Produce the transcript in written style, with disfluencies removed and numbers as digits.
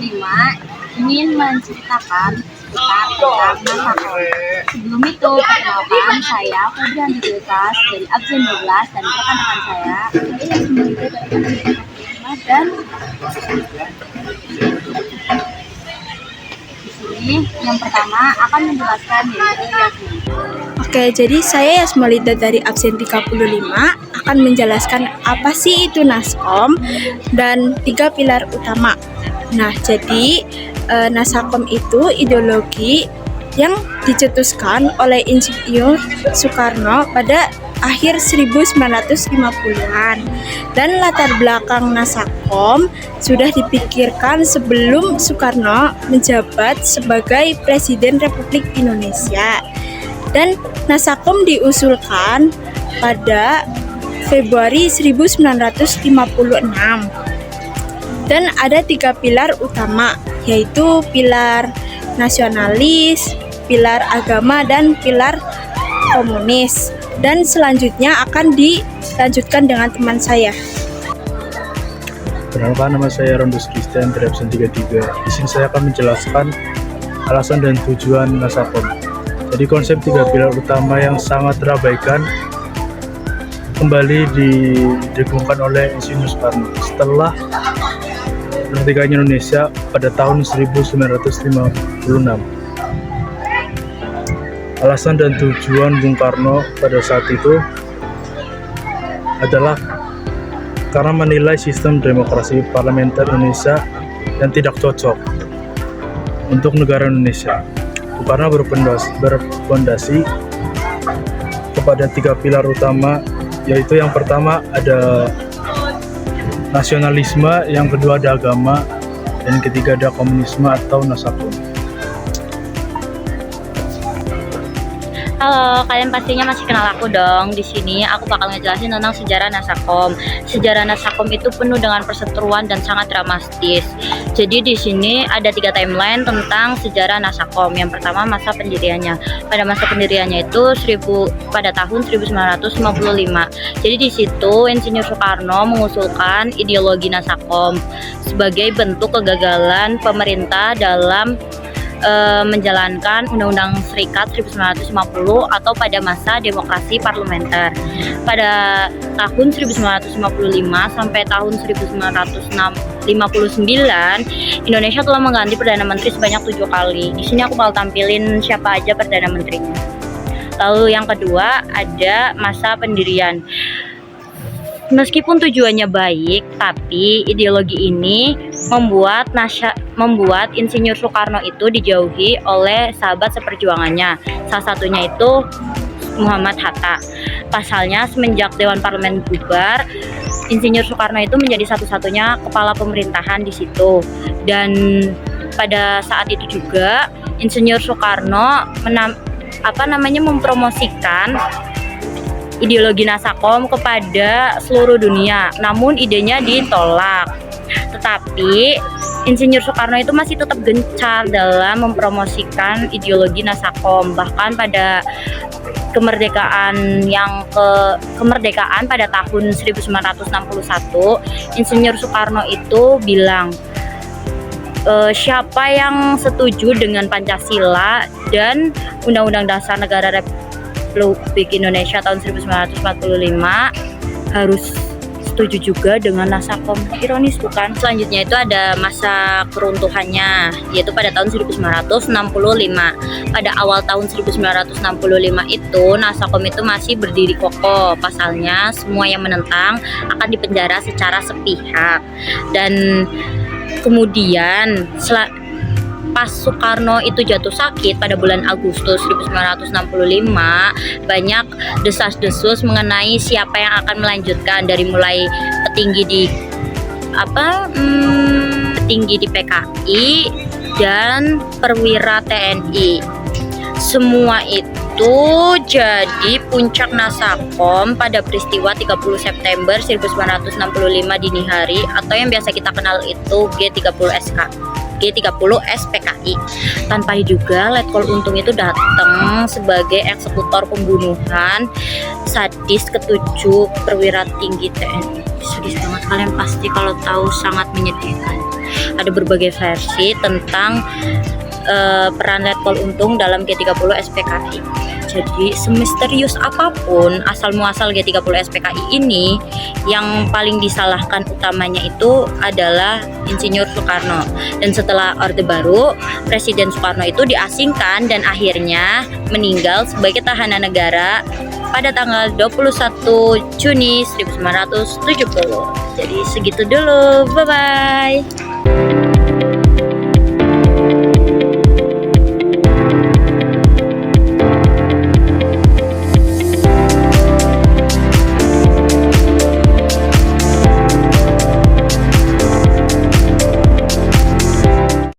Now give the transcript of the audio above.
5 ingin menceritakan seputar tentang Nasakom. Sebelum itu, perkenalkan saya Febrian Ditas dari absen 12 dan rekan-rekan saya dan di sini yang pertama akan menjelaskan yaitu Yasmin. Oke, jadi saya Yasmolida dari absen 35 akan menjelaskan apa sih itu Naskom dan 3 pilar utama. Nah, jadi Nasakom itu ideologi yang dicetuskan oleh Insinyur Soekarno pada akhir 1950-an. Dan latar belakang Nasakom sudah dipikirkan sebelum Soekarno menjabat sebagai Presiden Republik Indonesia. Dan Nasakom diusulkan pada Februari 1956. Dan ada 3 pilar utama, yaitu pilar nasionalis, pilar agama, dan pilar komunis. Dan selanjutnya akan dilanjutkan dengan teman saya. Perkenalkan, nama saya Rondus Christian dari absen 33. Di sini saya akan menjelaskan alasan dan tujuan Nasakom. Jadi konsep 3 pilar utama yang sangat terabaikan kembali didengungkan oleh Insinyur Soekarno setelah kemerdekaan Indonesia pada tahun 1956. Alasan dan tujuan Bung Karno pada saat itu adalah karena menilai sistem demokrasi parlementer Indonesia yang tidak cocok untuk negara Indonesia. Bung Karno berfondasi kepada 3 pilar utama, yaitu yang pertama ada nasionalisme, yang kedua ada agama, dan yang ketiga ada komunisme atau Nasakom. Halo, kalian pastinya masih kenal aku dong. Di sini aku bakal ngejelasin tentang sejarah Nasakom. Sejarah Nasakom itu penuh dengan perseteruan dan sangat dramatis. Jadi di sini ada 3 timeline tentang sejarah Nasakom. Yang pertama masa pendiriannya. Pada masa pendiriannya itu pada tahun 1955. Jadi di situ Insinyur Soekarno mengusulkan ideologi Nasakom sebagai bentuk kegagalan pemerintah dalam menjalankan Undang-Undang Serikat 1950 atau pada masa demokrasi parlementer. Pada tahun 1955 sampai tahun 1959, Indonesia telah mengganti Perdana Menteri sebanyak 7 kali. Di sini aku bakal tampilin siapa aja Perdana Menterinya. Lalu yang kedua ada masa pendirian. Meskipun tujuannya baik, tapi ideologi ini membuat Insinyur Soekarno itu dijauhi oleh sahabat seperjuangannya. Salah satunya itu Muhammad Hatta. Pasalnya, semenjak Dewan Parlemen bubar, Insinyur Soekarno itu menjadi satu-satunya kepala pemerintahan di situ. Dan pada saat itu juga Insinyur Soekarno mempromosikan ideologi Nasakom kepada seluruh dunia, namun idenya ditolak. Tetapi Insinyur Soekarno itu masih tetap gencar dalam mempromosikan ideologi Nasakom. Bahkan pada kemerdekaan pada tahun 1961, Insinyur Soekarno itu bilang, siapa yang setuju dengan Pancasila dan Undang-Undang Dasar Negara Republik Indonesia tahun 1945 harus setuju juga dengan Nasakom. Ironis bukan? Selanjutnya itu ada masa keruntuhannya, yaitu pada tahun 1965. Pada awal tahun 1965 itu Nasakom itu masih berdiri kokoh. Pasalnya semua yang menentang akan dipenjara secara sepihak. Dan kemudian pas Soekarno itu jatuh sakit pada bulan Agustus 1965, banyak desas-desus mengenai siapa yang akan melanjutkan, dari mulai petinggi di PKI dan perwira TNI. Semua itu jadi puncak Nasakom pada peristiwa 30 September 1965 dini hari, atau yang biasa kita kenal itu G30 SPKI. Tanpa diduga, Letkol Untung itu datang sebagai eksekutor pembunuhan sadis ketujuh perwira tinggi TNI. Sadis banget, kalian pasti kalau tahu, sangat menyedihkan. ada berbagai versi tentang peran Letkol Untung dalam G30 SPKI. Jadi semisterius apapun asal muasal G30 SPKI ini, yang paling disalahkan utamanya itu adalah Insinyur Soekarno. Dan setelah Orde Baru, Presiden Soekarno itu diasingkan dan akhirnya meninggal sebagai tahanan negara pada tanggal 21 Juni 1970. Jadi segitu dulu, bye-bye.